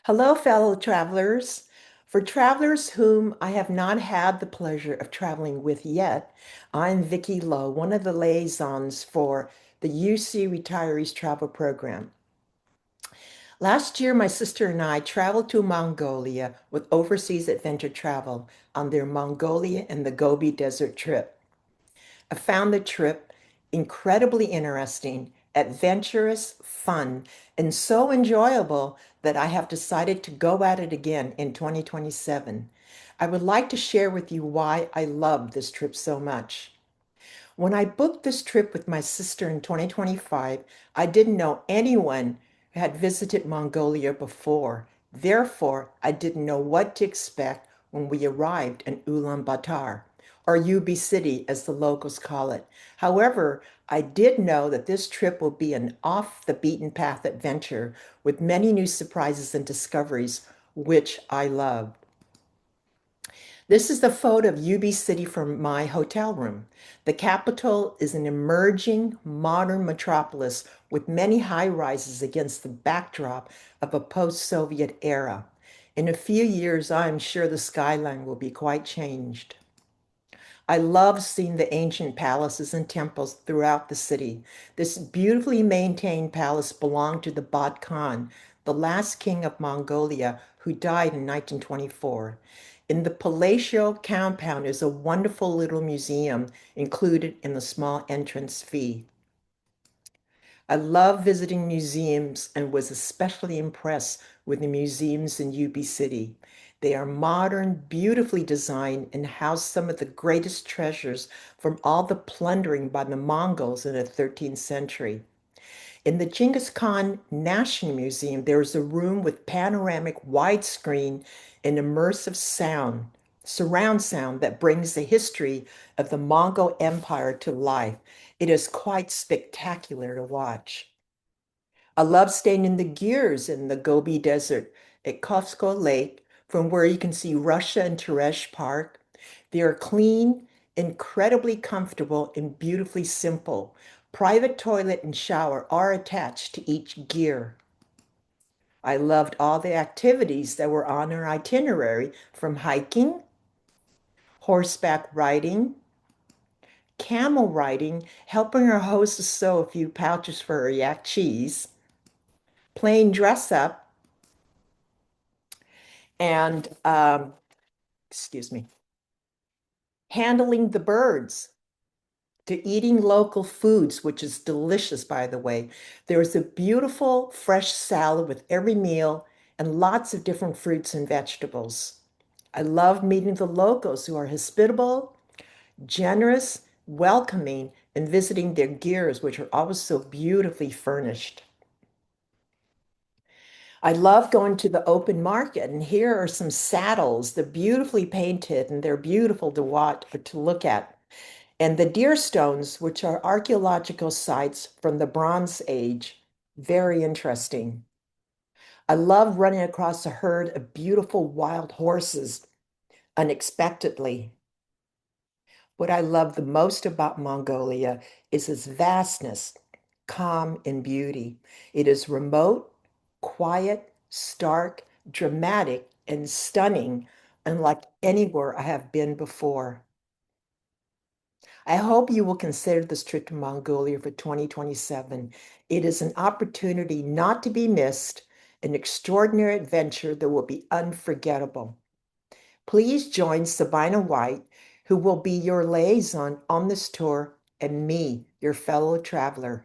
Hello, fellow travelers. For travelers whom I have not had the pleasure of traveling with yet, I'm Vicki Lowe, one of the liaisons for the UC Retirees Travel Program. Last year, my sister and I traveled to Mongolia with Overseas Adventure Travel on their Mongolia and the Gobi Desert trip. I found the trip incredibly interesting, adventurous, fun, and so enjoyable that I have decided to go at it again in 2027. I would like to share with you why I love this trip so much. When I booked this trip with my sister in 2025, I didn't know anyone who had visited Mongolia before. Therefore, I didn't know what to expect when we arrived in Ulaanbaatar, or UB City as the locals call it. However, I did know that this trip will be an off the beaten path adventure with many new surprises and discoveries, which I love. This is the photo of UB City from my hotel room. The capital is an emerging modern metropolis with many high rises against the backdrop of a post-Soviet era. In a few years, I am sure the skyline will be quite changed. I love seeing the ancient palaces and temples throughout the city. This beautifully maintained palace belonged to the Bat Khan, the last king of Mongolia, who died in 1924. In the palatial compound is a wonderful little museum included in the small entrance fee. I love visiting museums and was especially impressed with the museums in UB City. They are modern, beautifully designed, and house some of the greatest treasures from all the plundering by the Mongols in the 13th century. In the Genghis Khan National Museum, there is a room with panoramic widescreen and immersive surround sound that brings the history of the Mongol Empire to life. It is quite spectacular to watch. I love staying in the gears in the Gobi Desert at Kovsko Lake, from where you can see Russia and Teresh Park. They are clean, incredibly comfortable, and beautifully simple. Private toilet and shower are attached to each gear. I loved all the activities that were on our itinerary, from hiking, horseback riding, camel riding, helping our hostess sew a few pouches for her yak cheese, playing dress up, and excuse me, handling the birds, to eating local foods, which is delicious, by the way. There is a beautiful fresh salad with every meal and lots of different fruits and vegetables. I love meeting the locals who are hospitable, generous, welcoming, and visiting their gears, which are always so beautifully furnished. I love going to the open market, and here are some saddles. They're beautifully painted and they're beautiful to watch or to look at. And the deer stones, which are archaeological sites from the Bronze Age, very interesting. I love running across a herd of beautiful wild horses unexpectedly. What I love the most about Mongolia is its vastness, calm, and beauty. It is remote, quiet, stark, dramatic, and stunning, unlike anywhere I have been before. I hope you will consider this trip to Mongolia for 2027. It is an opportunity not to be missed, an extraordinary adventure that will be unforgettable. Please join Sabina White, who will be your liaison on this tour, and me, your fellow traveler.